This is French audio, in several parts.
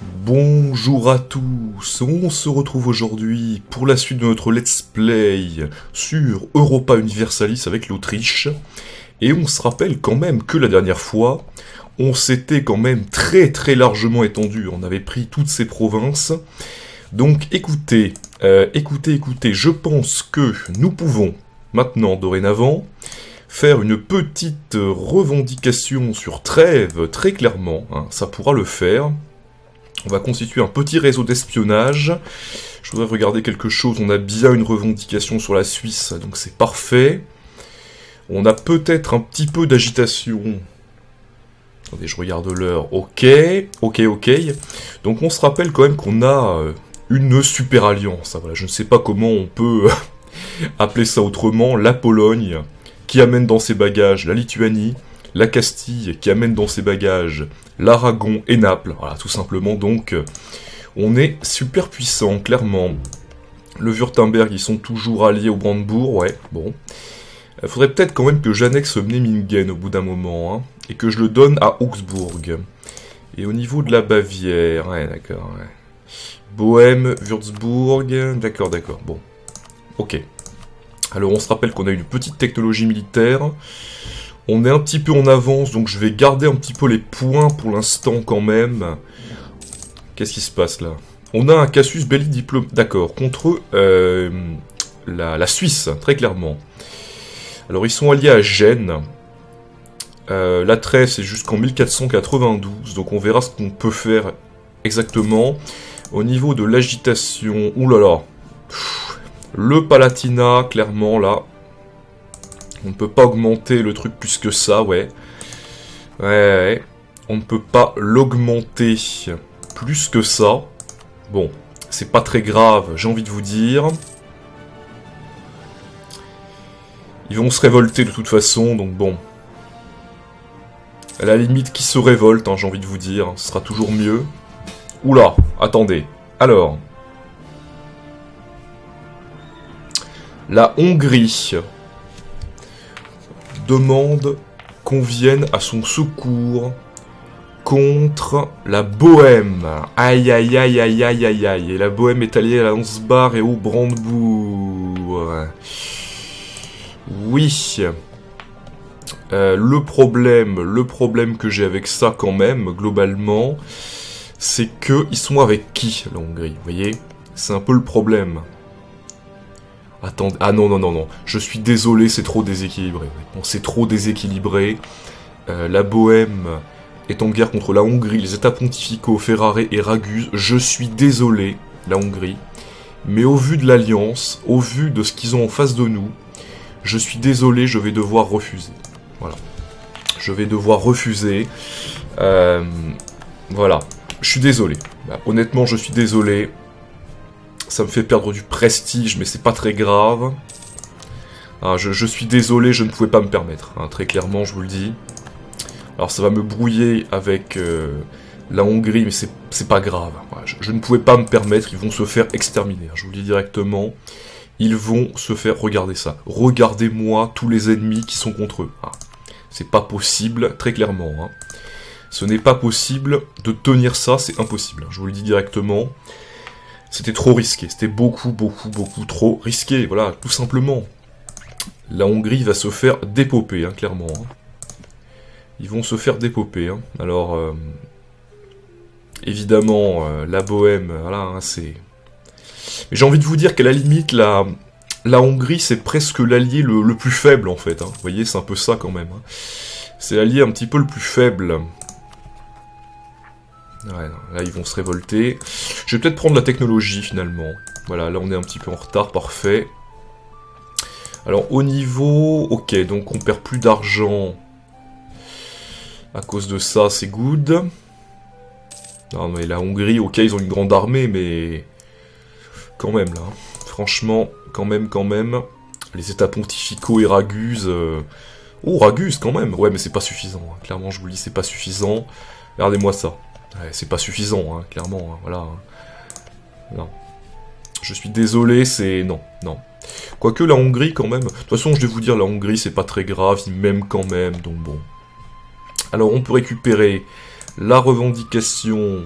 Bonjour à tous, on se retrouve aujourd'hui pour la suite de notre let's play sur Europa Universalis avec l'Autriche. Et on se rappelle quand même que la dernière fois, on s'était quand même très largement étendu, on avait pris toutes ces provinces. Donc écoutez, je pense que nous pouvons maintenant, dorénavant, faire une petite revendication sur Trèves, très clairement, hein, ça pourra le faire. On va constituer un petit réseau d'espionnage. Je voudrais regarder quelque chose. On a bien une revendication sur la Suisse, donc c'est parfait. On a peut-être un petit peu d'agitation. Attendez, je regarde l'heure. Ok. Donc on se rappelle quand même qu'on a une super alliance. Voilà, je ne sais pas comment on peut appeler ça autrement. La Pologne, qui amène dans ses bagages la Lituanie. La Castille qui amène dans ses bagages l'Aragon et Naples. Voilà, tout simplement, donc, on est super puissant, clairement. Le Württemberg, ils sont toujours alliés au Brandebourg, ouais, bon. Faudrait peut-être quand même que j'annexe Memmingen au bout d'un moment, hein, et que je le donne à Augsbourg. Et au niveau de la Bavière, ouais, d'accord, ouais. Bohème, Würzburg, d'accord, bon. Ok. Alors, on se rappelle qu'on a une petite technologie militaire. On est un petit peu en avance, donc je vais garder un petit peu les points pour l'instant quand même. Qu'est-ce qui se passe là? On a un casus belli diplôme, d'accord, contre la Suisse, très clairement. Alors ils sont alliés à Gênes. La trêve c'est jusqu'en 1492, donc on verra ce qu'on peut faire exactement. Au niveau de l'agitation, oulala. Le Palatinat, clairement là. On ne peut pas augmenter le truc plus que ça, ouais. Ouais. On ne peut pas l'augmenter plus que ça. Bon, c'est pas très grave, j'ai envie de vous dire. Ils vont se révolter de toute façon, donc bon. À la limite, qui se révolte, hein, j'ai envie de vous dire. Ce sera toujours mieux. Oula, attendez. Alors. La Hongrie demande qu'on vienne à son secours contre la Bohème. Aïe. Et la Bohème est alliée à la Hansbach et au Brandebourg. Oui. Le problème que j'ai avec ça quand même, globalement, c'est que ils sont avec qui, la Hongrie, vous voyez? C'est un peu le problème. Attendez, ah non, je suis désolé, c'est trop déséquilibré. Bon, c'est trop déséquilibré. La Bohème est en guerre contre la Hongrie, les États pontificaux, Ferrare et Raguse. Je suis désolé, la Hongrie. Mais au vu de l'Alliance, au vu de ce qu'ils ont en face de nous, je suis désolé, je vais devoir refuser. Voilà. Je vais devoir refuser. Voilà. Je suis désolé. Bah, honnêtement, je suis désolé. Ça me fait perdre du prestige, mais c'est pas très grave. Ah, je suis désolé, je ne pouvais pas me permettre. Hein, très clairement, je vous le dis. Alors ça va me brouiller avec la Hongrie, mais c'est pas grave. Voilà, je ne pouvais pas me permettre, ils vont se faire exterminer. Hein, je vous le dis directement. Ils vont se faire... Regardez ça. Regardez-moi tous les ennemis qui sont contre eux. Ah, c'est pas possible, très clairement. Hein. Ce n'est pas possible de tenir ça, c'est impossible. Hein, je vous le dis directement. C'était trop risqué, c'était beaucoup trop risqué, voilà, tout simplement. La Hongrie va se faire dépoper, hein, clairement. Hein. Ils vont se faire dépoper. Hein. Alors, évidemment, la Bohème, voilà, hein, c'est... Mais j'ai envie de vous dire qu'à la limite, la Hongrie, c'est presque l'allié le plus faible, en fait. Hein. Vous voyez, c'est un peu ça, quand même. Hein. C'est l'allié un petit peu le plus faible. Ouais, là ils vont se révolter. Je vais peut-être prendre la technologie finalement. Voilà, là on est un petit peu en retard, parfait. Alors au niveau... Ok, donc on perd plus d'argent. À cause de ça, c'est good. Non mais la Hongrie, ok, ils ont une grande armée, mais... Quand même là. Franchement, quand même. Les états pontificaux et Raguse... Oh, Raguse quand même. Ouais, mais c'est pas suffisant. Hein. Clairement, je vous le dis, c'est pas suffisant. Regardez-moi ça. Ouais, c'est pas suffisant, hein, clairement, hein, voilà. Non. Je suis désolé, c'est... Non. Quoique la Hongrie, quand même... De toute façon, je vais vous dire, la Hongrie, c'est pas très grave, ils m'aiment quand même, donc bon. Alors, on peut récupérer la revendication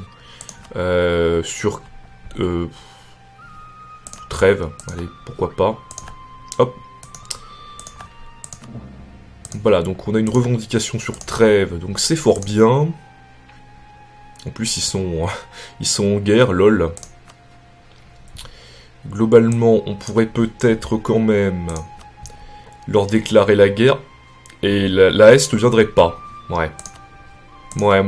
Sur... Trêve, allez, pourquoi pas. Hop. Voilà, donc on a une revendication sur Trêve, donc c'est fort bien. En plus, ils sont en guerre, lol. Globalement, on pourrait peut-être quand même leur déclarer la guerre. Et la S ne viendrait pas. Ouais. Ouais.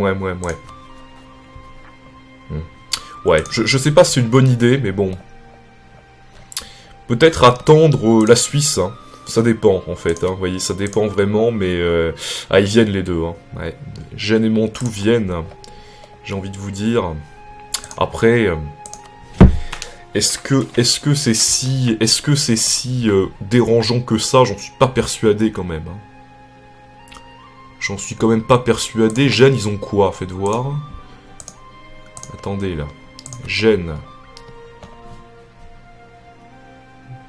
Ouais, je sais pas si c'est une bonne idée, mais bon. Peut-être attendre la Suisse, hein. Ça dépend, en fait, hein. Vous voyez, ça dépend vraiment, mais... Ah, ils viennent les deux, hein. Ouais. Gênes et Mantoue viennent, j'ai envie de vous dire. Après... Est-ce que c'est si dérangeant que ça? J'en suis pas persuadé, quand même, hein. J'en suis quand même pas persuadé. Gênes, ils ont quoi? Faites voir. Attendez, là. Gênes...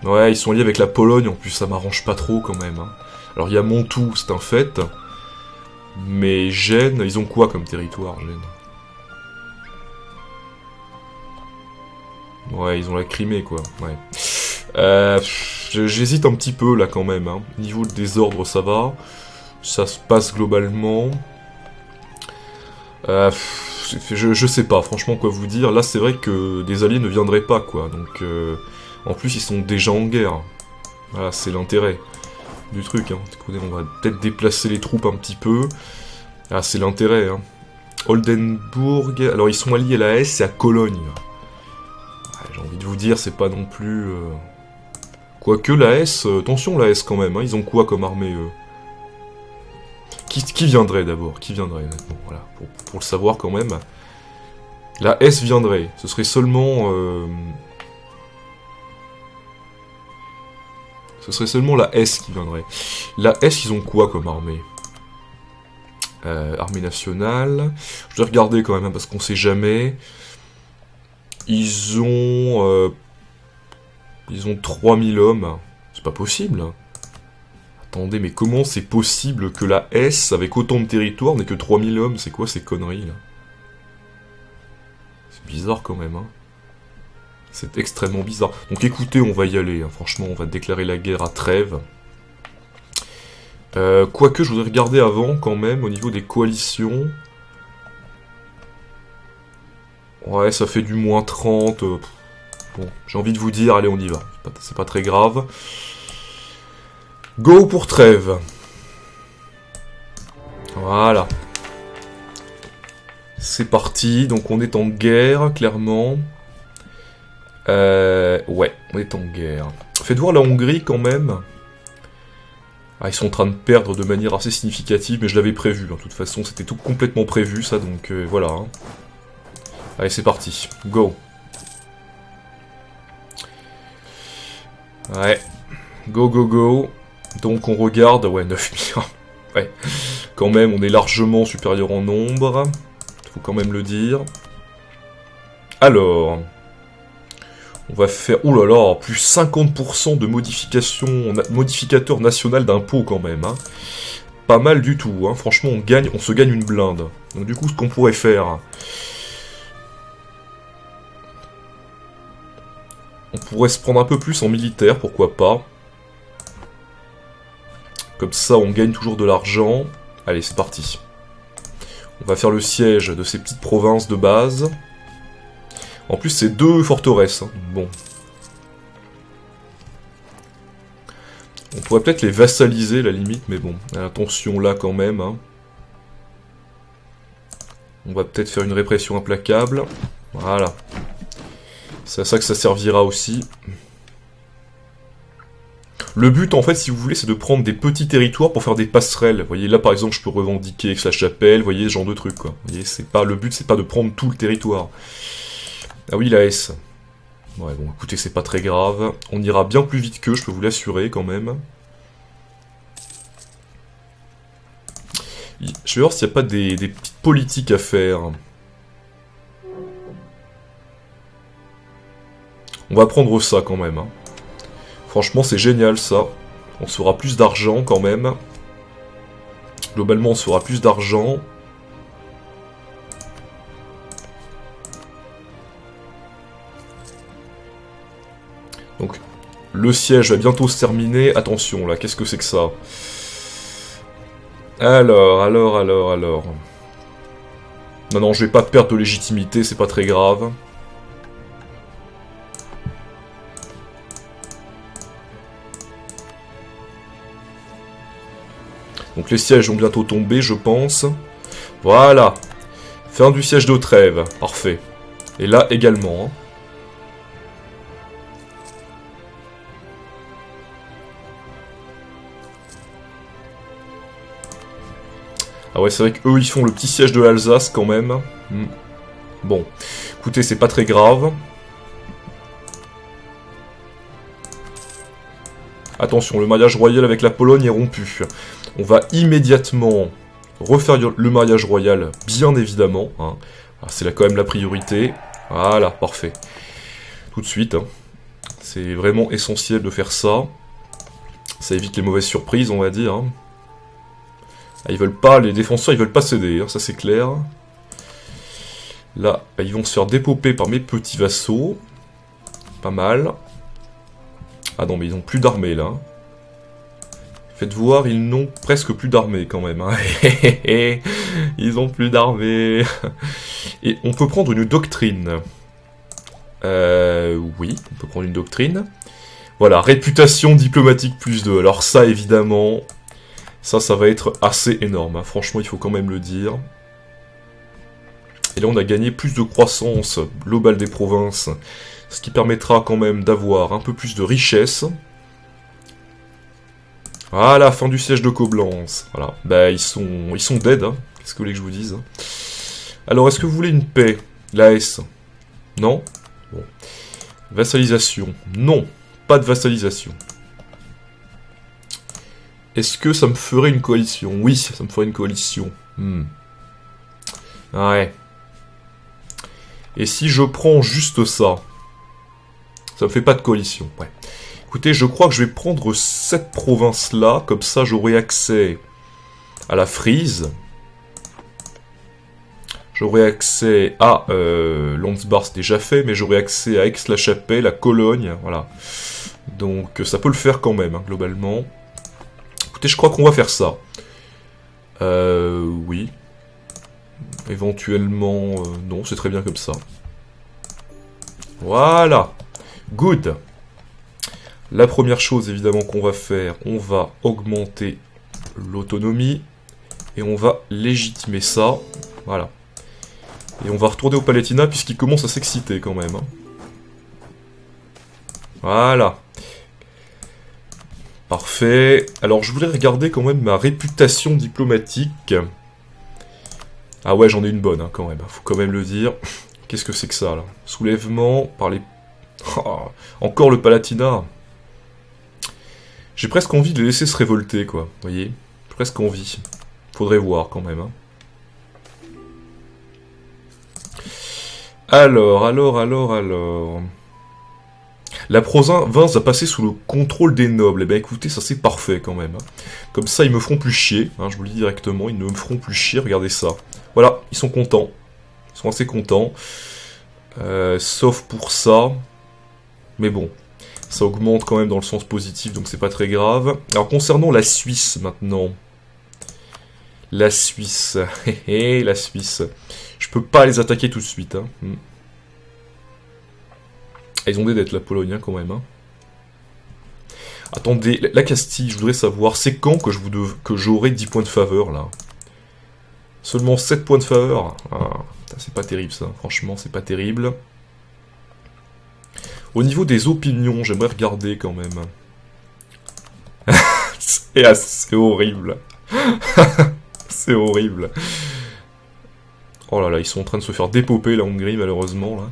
Ouais, ils sont liés avec la Pologne, en plus ça m'arrange pas trop quand même. Hein. Alors il y a Mantoue, c'est un fait. Mais Gênes, ils ont quoi comme territoire, Gênes? Ouais, ils ont la Crimée, quoi. Ouais. J'hésite un petit peu, là, quand même. Hein. Niveau de désordre, ça va. Ça se passe globalement. Je sais pas, franchement, quoi vous dire. Là, c'est vrai que des alliés ne viendraient pas, quoi. Donc... En plus, ils sont déjà en guerre. Voilà, c'est l'intérêt du truc. Hein. Écoutez, on va peut-être déplacer les troupes un petit peu. Ah, c'est l'intérêt. Hein. Oldenbourg... Alors, ils sont alliés à la S et à Cologne. Ouais, j'ai envie de vous dire, c'est pas non plus... Quoique la S... attention, la S, quand même. Hein. Ils ont quoi comme armée, eux? Qui viendrait, d'abord? Qui viendrait, honnêtement? Voilà, pour le savoir, quand même. La S viendrait. Ce serait seulement... Ce serait seulement la S qui viendrait. La S, ils ont quoi comme armée? Armée nationale. Je vais regarder quand même, hein, parce qu'on sait jamais. Ils ont 3000 hommes. C'est pas possible. Attendez, mais comment c'est possible que la S, avec autant de territoire, n'ait que 3000 hommes? C'est quoi ces conneries, là? C'est bizarre quand même, hein. C'est extrêmement bizarre. Donc écoutez, on va y aller. Hein. Franchement, on va déclarer la guerre à Trêve. Quoique, je voudrais regarder avant, quand même, au niveau des coalitions. Ouais, ça fait du moins 30. Bon, j'ai envie de vous dire, allez, on y va. C'est pas très grave. Go pour Trêve. Voilà. C'est parti. Donc on est en guerre, clairement. Ouais, on est en guerre. Faites voir la Hongrie quand même. Ah, ils sont en train de perdre de manière assez significative, mais je l'avais prévu. De toute façon, c'était tout complètement prévu, ça, donc voilà. Hein. Allez, c'est parti. Go. Ouais. Go. Donc on regarde, ouais, 9000. Ouais. Quand même, on est largement supérieur en nombre. Faut quand même le dire. Alors... On va faire, oh là là, plus 50% de modificateur national d'impôt quand même. Hein. Pas mal du tout, hein. Franchement on se gagne une blinde. Donc du coup ce qu'on pourrait faire... On pourrait se prendre un peu plus en militaire, pourquoi pas. Comme ça on gagne toujours de l'argent. Allez, c'est parti. On va faire le siège de ces petites provinces de base. En plus, c'est 2 forteresses. Hein. Bon. On pourrait peut-être les vassaliser, la limite, mais bon. Attention là, quand même. Hein. On va peut-être faire une répression implacable. Voilà. C'est à ça que ça servira aussi. Le but, en fait, si vous voulez, c'est de prendre des petits territoires pour faire des passerelles. Vous voyez, là, par exemple, je peux revendiquer Aix-la-Chapelle, vous voyez, ce genre de truc, quoi. Vous voyez, c'est pas... Le but, c'est pas de prendre tout le territoire. Ah oui, la S. Ouais, bon, écoutez, c'est pas très grave. On ira bien plus vite qu'eux, je peux vous l'assurer, quand même. Je vais voir s'il n'y a pas des petites politiques à faire. On va prendre ça, quand même. Hein. Franchement, c'est génial, ça. On se fera plus d'argent, quand même. Globalement, on se fera plus d'argent. Donc, le siège va bientôt se terminer. Attention, là, qu'est-ce que c'est que ça? Alors... Non, non, je vais pas perdre de légitimité, c'est pas très grave. Donc les sièges vont bientôt tomber, je pense. Voilà. Fin du siège de Trêve. Parfait. Et là également. Hein. Ah ouais, c'est vrai qu'eux, ils font le petit siège de l'Alsace, quand même. Bon. Écoutez, c'est pas très grave. Attention, le mariage royal avec la Pologne est rompu. On va immédiatement refaire le mariage royal, bien évidemment. Hein. C'est là quand même la priorité. Voilà, parfait. Tout de suite. Hein. C'est vraiment essentiel de faire ça. Ça évite les mauvaises surprises, on va dire. Hein. Ah, ils veulent pas, les défenseurs, ils veulent pas céder, hein, ça c'est clair. Là, ils vont se faire dépoper par mes petits vassaux. Pas mal. Ah non, mais ils ont plus d'armée, là. Faites voir, ils n'ont presque plus d'armée, quand même. Hein. Ils ont plus d'armée. Et on peut prendre une doctrine. Oui, on peut prendre une doctrine. Voilà, réputation diplomatique plus 2. Alors ça, évidemment... Ça va être assez énorme, hein. Franchement, il faut quand même le dire. Et là, on a gagné plus de croissance globale des provinces, ce qui permettra quand même d'avoir un peu plus de richesse. Voilà, fin du siège de Coblence. Voilà, bah ils sont dead, hein. Qu'est-ce que vous voulez que je vous dise? Alors, est-ce que vous voulez une paix? La S? Non? Bon. Vassalisation? Non, pas de vassalisation. Est-ce que ça me ferait une coalition? Oui, ça me ferait une coalition. Ouais. Et si je prends juste ça? Ça me fait pas de coalition, ouais. Écoutez, je crois que je vais prendre cette province-là, comme ça j'aurai accès à la Frise. J'aurai accès à Landsbar, c'est déjà fait, mais j'aurai accès à Aix-la-Chapelle, à Cologne, voilà. Donc ça peut le faire quand même, hein, globalement. Écoutez, je crois qu'on va faire ça. Oui. Éventuellement... non, c'est très bien comme ça. Voilà. Good. La première chose, évidemment, qu'on va faire, on va augmenter l'autonomie. Et on va légitimer ça. Voilà. Et on va retourner au Palatinat, puisqu'il commence à s'exciter, quand même. Hein. Voilà. Parfait. Alors, je voulais regarder quand même ma réputation diplomatique. Ah ouais, j'en ai une bonne, hein, quand même. Faut quand même le dire. Qu'est-ce que c'est que ça, là? Soulèvement par les... Oh, encore le Palatinat. J'ai presque envie de les laisser se révolter, quoi. Vous voyez? Presque envie. Faudrait voir, quand même. Hein. Alors... La province va passer sous le contrôle des nobles. Eh ben écoutez, ça c'est parfait quand même. Hein. Comme ça, ils me feront plus chier. Hein, je vous le dis directement, ils ne me feront plus chier. Regardez ça. Voilà, ils sont contents. Ils sont assez contents. Sauf pour ça. Mais bon, ça augmente quand même dans le sens positif, donc c'est pas très grave. Alors concernant la Suisse maintenant. La Suisse. La Suisse. Je peux pas les attaquer tout de suite. Hein. Ils ont des dettes, la Pologne, hein, quand même. Hein. Attendez, la Castille, je voudrais savoir, c'est quand que j'aurai 10 points de faveur, là? Seulement 7 points de faveur? Ah, c'est pas terrible, ça. Franchement, c'est pas terrible. Au niveau des opinions, j'aimerais regarder, quand même. C'est assez horrible. C'est horrible. Oh là là, ils sont en train de se faire dépoper, la Hongrie, malheureusement, là.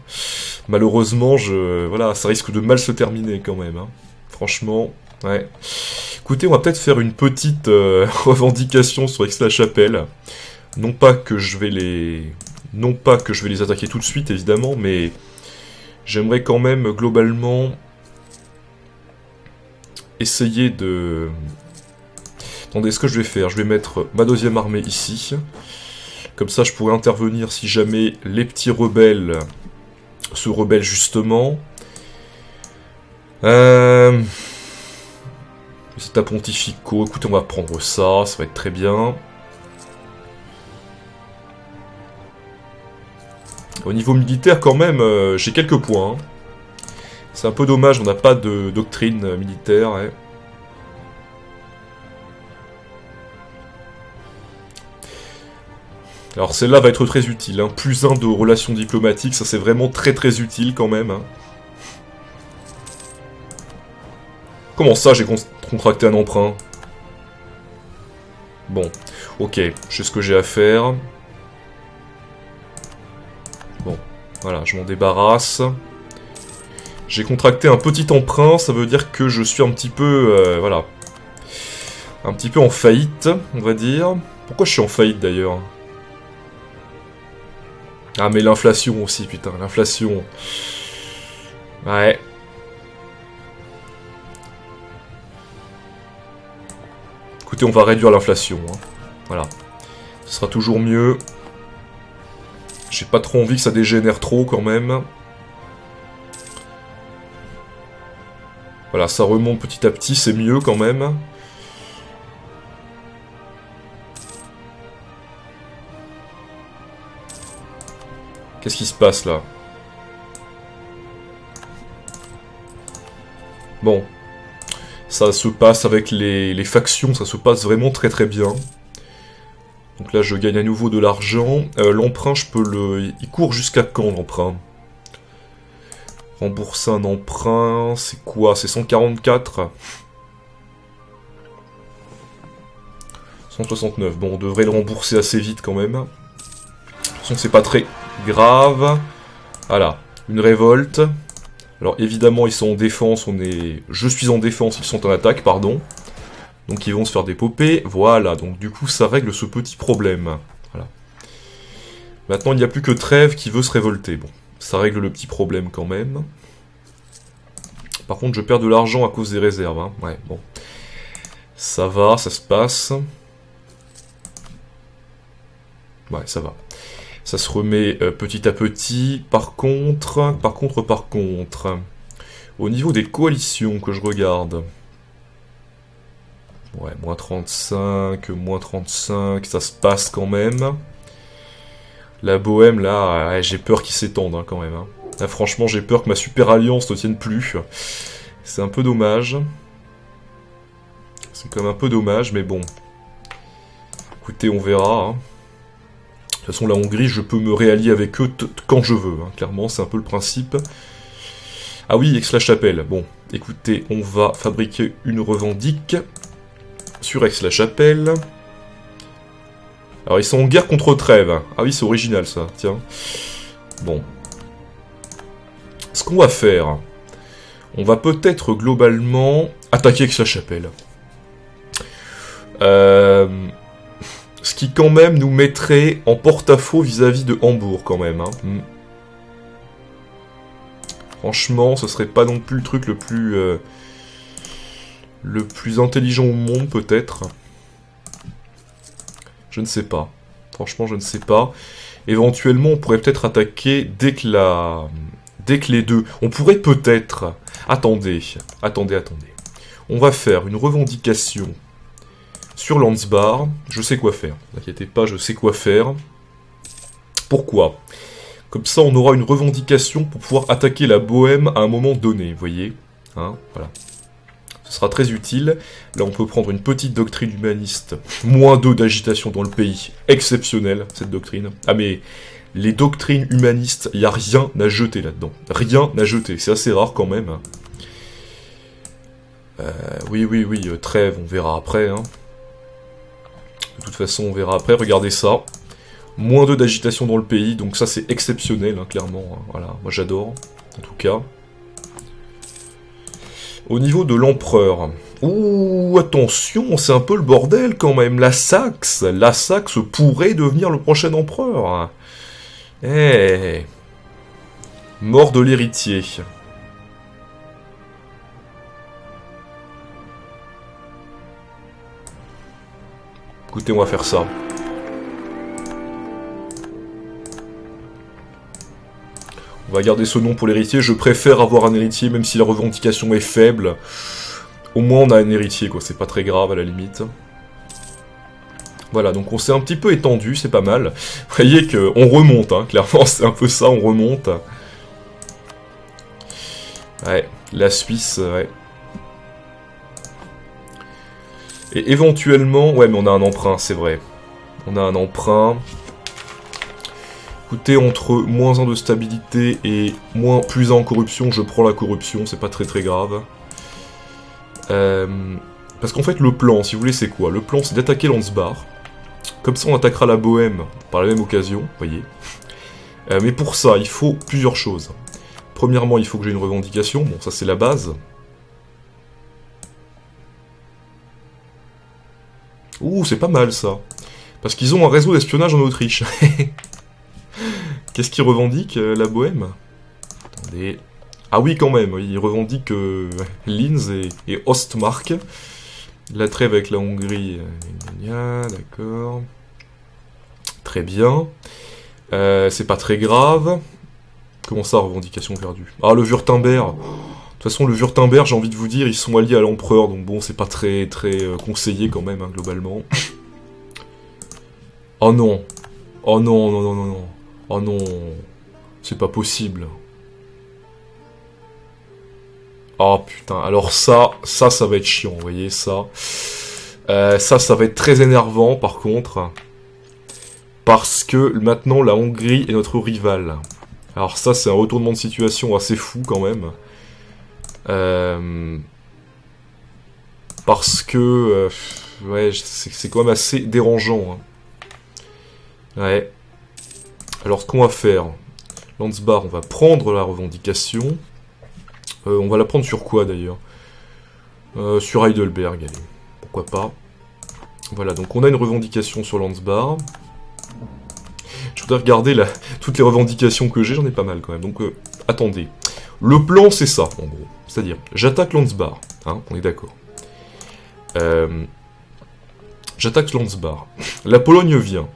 Malheureusement, voilà, ça risque de mal se terminer quand même. Hein. Franchement, ouais. Écoutez, on va peut-être faire une petite revendication sur Aix-la-Chapelle. Non pas que je vais les attaquer tout de suite, évidemment, mais j'aimerais quand même globalement essayer de... Attendez, ce que je vais faire, je vais mettre ma deuxième armée ici. Comme ça, je pourrais intervenir si jamais les petits rebelles se rebellent justement. Les états pontificaux, écoutez, on va prendre ça, ça va être très bien. Au niveau militaire, quand même, j'ai quelques points. Hein. C'est un peu dommage, on n'a pas de doctrine militaire. Ouais. Alors celle-là va être très utile. Hein. Plus 1 de relations diplomatiques, ça c'est vraiment très très utile quand même. Hein. Comment ça, j'ai contracté un emprunt? Bon, ok, je sais ce que j'ai à faire. Bon, voilà, je m'en débarrasse. J'ai contracté un petit emprunt, ça veut dire que je suis un petit peu, voilà, un petit peu en faillite, on va dire. Pourquoi je suis en faillite d'ailleurs? Ah mais l'inflation aussi, putain, l'inflation. Ouais. Écoutez, on va réduire l'inflation, hein. Voilà. Ce sera toujours mieux. J'ai pas trop envie que ça dégénère trop quand même. Voilà, ça remonte petit à petit, c'est mieux quand même. Qu'est-ce qui se passe là? Bon. Ça se passe avec les factions, ça se passe vraiment très très bien. Donc là, je gagne à nouveau de l'argent. L'emprunt, je peux le... Il court jusqu'à quand, l'emprunt? Rembourser un emprunt, c'est quoi? C'est 144 169. Bon, on devrait le rembourser assez vite quand même. De toute façon, c'est pas très grave. Voilà, une révolte. Alors évidemment, ils sont en défense, Je suis en défense, ils sont en attaque, pardon. Donc ils vont se faire dépoper. Voilà, donc du coup, ça règle ce petit problème. Voilà. Maintenant, il n'y a plus que Trêve qui veut se révolter. Bon, ça règle le petit problème quand même. Par contre, je perds de l'argent à cause des réserves. Hein. Ouais, bon. Ça va, ça se passe. Ouais, ça va. Ça se remet petit à petit. Par contre... Au niveau des coalitions que je regarde... Ouais, moins 35, ça se passe quand même. La Bohème, là, ouais, j'ai peur qu'il s'étende hein, quand même. Hein. Là, franchement, j'ai peur que ma super alliance ne tienne plus. C'est un peu dommage. C'est quand même un peu dommage, mais bon. Écoutez, on verra. Hein. De toute façon, la Hongrie, je peux me réallier avec eux quand je veux. Hein. Clairement, c'est un peu le principe. Ah oui, Aix-la-Chapelle. Bon, écoutez, on va fabriquer une revendique sur Aix-la-Chapelle. Alors, ils sont en guerre contre Trêve. Ah oui, c'est original, ça. Tiens. Bon. Ce qu'on va faire... On va peut-être, globalement, attaquer Aix-la-Chapelle. Ce qui, quand même, nous mettrait en porte-à-faux vis-à-vis de Hambourg, quand même. Hein. Franchement, ce serait pas non plus le truc le plus intelligent au monde, peut-être. Je ne sais pas. Franchement, je ne sais pas. Éventuellement, on pourrait peut-être attaquer dès que les deux... On pourrait peut-être... Attendez. On va faire une revendication sur Landsbar. Je sais quoi faire. Ne vous inquiétez pas, je sais quoi faire. Pourquoi? Comme ça, on aura une revendication pour pouvoir attaquer la Bohème à un moment donné, vous voyez, hein, voilà. Ce sera très utile. Là, on peut prendre une petite doctrine humaniste. Moins 2 d'agitation dans le pays. Exceptionnelle, cette doctrine. Ah, mais les doctrines humanistes, il n'y a rien à jeter là-dedans. Rien à jeter. C'est assez rare quand même. Oui, trêve, on verra après. Hein. De toute façon, on verra après. Regardez ça. Moins 2 d'agitation dans le pays, donc ça c'est exceptionnel, hein, clairement. Hein. Voilà, moi j'adore, en tout cas. Au niveau de l'empereur... Ouh, attention, c'est un peu le bordel quand même. La Saxe pourrait devenir le prochain empereur. Eh... Mort de l'héritier. Écoutez, on va faire ça. On On va garder ce nom pour l'héritier. Je préfère avoir un héritier, même si la revendication est faible. Au moins, on a un héritier, quoi. C'est pas très grave, à la limite. Voilà, donc on s'est un petit peu étendu, c'est pas mal. Vous voyez qu'on remonte, hein. Clairement, c'est un peu ça, on remonte. Ouais, la Suisse, ouais. Et éventuellement... Ouais, mais on a un emprunt, c'est vrai. On a un emprunt. Écoutez, entre moins 1 de stabilité et plus 1 en corruption, je prends la corruption, c'est pas très très grave. Parce qu'en fait, le plan, si vous voulez, c'est quoi? Le plan, c'est d'attaquer Landsbar. Comme ça, on attaquera la Bohème par la même occasion, vous voyez. Mais pour ça, il faut plusieurs choses. Premièrement, il faut que j'ai une revendication. Bon, ça, c'est la base. Ouh, c'est pas mal, ça. Parce qu'ils ont un réseau d'espionnage en Autriche. Qu'est-ce qu'ils revendiquent, la Bohème? Attendez... Ah oui, quand même, ils revendiquent Linz et Ostmark. La trêve avec la Hongrie, d'accord. Très bien. C'est pas très grave. Comment ça, revendication perdue? Ah, le Wurtemberg. De toute façon, le Wurtemberg, j'ai envie de vous dire, ils sont alliés à l'empereur, donc bon, c'est pas très conseillé quand même, hein, globalement. Oh non. Oh non, non, non, non, non. Oh non. C'est pas possible. Oh putain, alors ça va être chiant, vous voyez, ça. Ça va être très énervant, par contre. Parce que, maintenant, la Hongrie est notre rivale. Alors ça, c'est un retournement de situation assez fou, quand même. Parce que... ouais, c'est quand même assez dérangeant. Hein. Ouais. Alors, ce qu'on va faire... Landsbar, on va prendre la revendication... on va la prendre sur quoi d'ailleurs? Sur Heidelberg, allez. Pourquoi pas. Voilà, donc on a une revendication sur Landsbar. Je voudrais regarder toutes les revendications que j'ai, j'en ai pas mal quand même. Donc attendez. Le plan c'est ça, en gros. C'est-à-dire, j'attaque Landsbar, hein, on est d'accord. J'attaque Landsbar. La Pologne vient.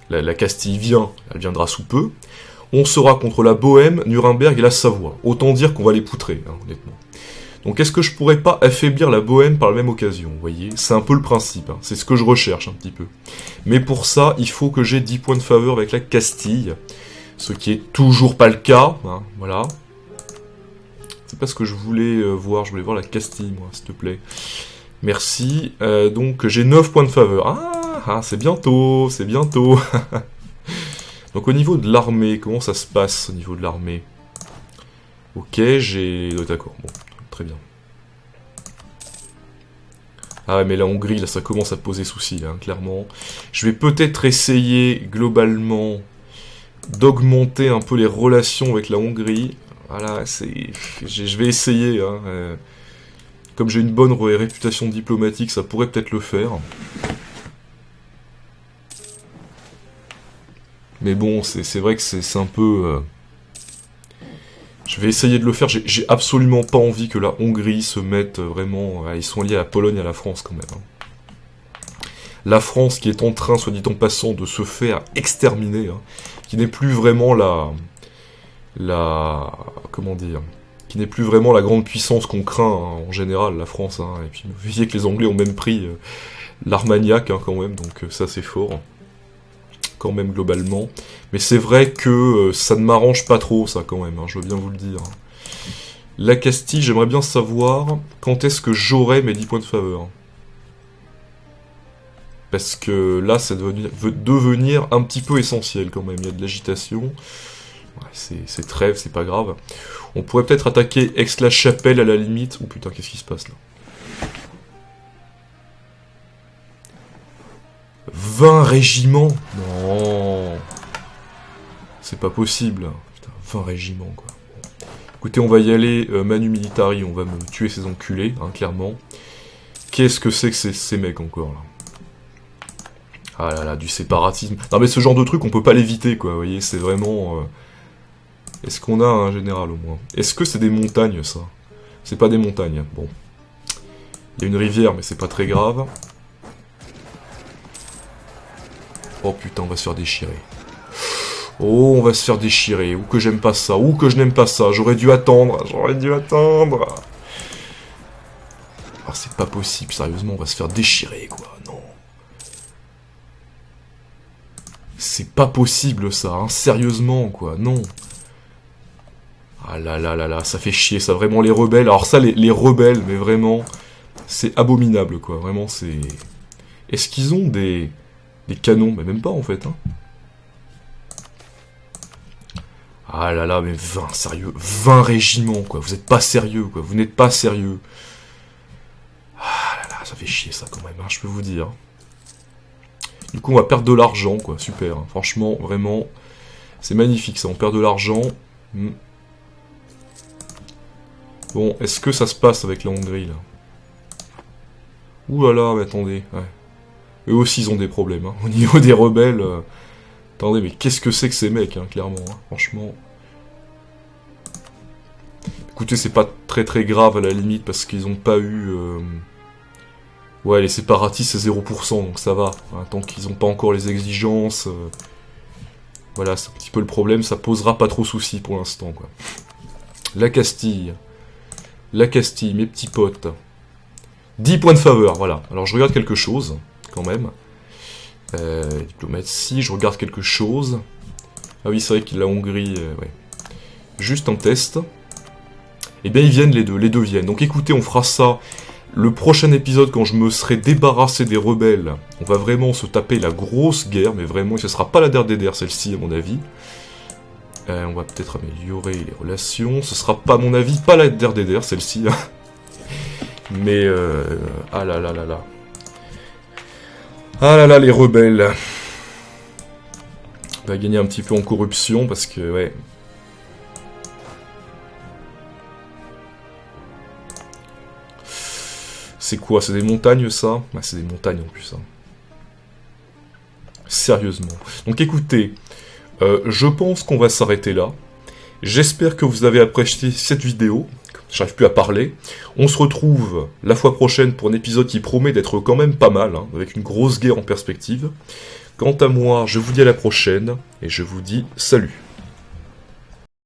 La Castille vient, elle viendra sous peu. On sera contre la Bohème, Nuremberg et la Savoie. Autant dire qu'on va les poutrer, hein, honnêtement. Donc est-ce que je pourrais pas affaiblir la Bohème par la même occasion, vous voyez? C'est un peu le principe, hein. C'est ce que je recherche un petit peu. Mais pour ça, il faut que j'ai 10 points de faveur avec la Castille. Ce qui est toujours pas le cas, hein, voilà. C'est pas ce que je voulais voir, je voulais voir la Castille, moi, s'il te plaît. Merci. Donc j'ai 9 points de faveur. Ah, c'est bientôt, c'est bientôt. Donc au niveau de l'armée, comment ça se passe au niveau de l'armée? Ok, j'ai... D'accord, bon, très bien. Ah ouais, mais la Hongrie, là, ça commence à poser souci, hein, clairement. Je vais peut-être essayer, globalement, d'augmenter un peu les relations avec la Hongrie. Voilà, c'est... Je vais essayer, hein. Comme j'ai une bonne réputation diplomatique, ça pourrait peut-être le faire. Mais bon, c'est vrai que c'est un peu... Je vais essayer de le faire. J'ai absolument pas envie que la Hongrie se mette vraiment... ils sont liés à la Pologne et à la France quand même. Hein. La France qui est en train, soit dit en passant, de se faire exterminer. Hein, qui n'est plus vraiment comment dire, qui n'est plus vraiment la grande puissance qu'on craint hein, en général, la France. Hein, et puis vous voyez que les Anglais ont même pris l'Armagnac hein, quand même, donc ça c'est fort. Quand même globalement. Mais c'est vrai que ça ne m'arrange pas trop ça quand même, hein, je veux bien vous le dire. La Castille, j'aimerais bien savoir quand est-ce que j'aurai mes 10 points de faveur. Parce que là, ça veut devenir un petit peu essentiel quand même, il y a de l'agitation. Ouais, c'est trêve, c'est pas grave. On pourrait peut-être attaquer Aix-la-Chapelle à la limite. Oh putain, qu'est-ce qui se passe là? 20 régiments? Non. C'est pas possible. Putain, 20 régiments, quoi. Écoutez, on va y aller manu militari, on va me tuer ces enculés, hein, clairement. Qu'est-ce que c'est que ces mecs, encore, là? Ah là là, du séparatisme. Non mais ce genre de truc, on peut pas l'éviter, quoi, vous voyez, c'est vraiment... Est-ce qu'on a un général, au moins? Est-ce que c'est des montagnes, ça? C'est pas des montagnes, bon. Il y a une rivière, mais c'est pas très grave. Oh putain, on va se faire déchirer. Oh, on va se faire déchirer. Ou que j'aime pas ça. Ou que je n'aime pas ça. J'aurais dû attendre. J'aurais dû attendre. Ah, c'est pas possible, sérieusement, on va se faire déchirer, quoi. Non. C'est pas possible, ça, hein. Sérieusement, quoi. Non. Ah là là là là, ça fait chier, ça, vraiment, les rebelles. Alors ça, les rebelles, mais vraiment, c'est abominable, quoi. Vraiment, c'est... Est-ce qu'ils ont des canons? Mais même pas, en fait, hein. Ah là là, mais 20, sérieux, 20 régiments, quoi. Vous êtes pas sérieux, quoi. Vous n'êtes pas sérieux. Ah là là, ça fait chier, ça, quand même, hein, je peux vous dire. Du coup, on va perdre de l'argent, quoi. Super, hein. Franchement, vraiment, c'est magnifique, ça. On perd de l'argent. Bon, est-ce que ça se passe avec la Hongrie, là? Ouh là là, mais attendez, ouais. Eux aussi, ils ont des problèmes, hein. Au niveau des rebelles... Attendez, mais qu'est-ce que c'est que ces mecs, hein, clairement, hein, franchement. Écoutez, c'est pas très très grave à la limite, parce qu'ils ont pas eu... Ouais, les séparatistes, c'est 0%, donc ça va. Hein, tant qu'ils ont pas encore les exigences... Voilà, c'est un petit peu le problème, ça posera pas trop souci pour l'instant, quoi. La Castille. La Castille, mes petits potes. 10 points de faveur, voilà. Alors je regarde quelque chose, quand même. Diplomatie, je regarde quelque chose. Ah oui, c'est vrai que la Hongrie, ouais. Juste un test. Eh bien, ils viennent les deux viennent. Donc écoutez, on fera ça le prochain épisode quand je me serai débarrassé des rebelles. On va vraiment se taper la grosse guerre, mais vraiment, ce sera pas la DDR celle-ci, à mon avis. On va peut-être améliorer les relations. Ce sera pas, à mon avis, pas la DDR celle-ci. Mais, ah là là là là. Ah là là, les rebelles. On va gagner un petit peu en corruption, parce que, ouais... C'est quoi? C'est des montagnes, ça? Ah, c'est des montagnes, en plus, hein. Sérieusement. Donc, écoutez, je pense qu'on va s'arrêter là. J'espère que vous avez apprécié cette vidéo. J'arrive plus à parler. On se retrouve la fois prochaine pour un épisode qui promet d'être quand même pas mal, hein, avec une grosse guerre en perspective. Quant à moi, je vous dis à la prochaine, et je vous dis salut.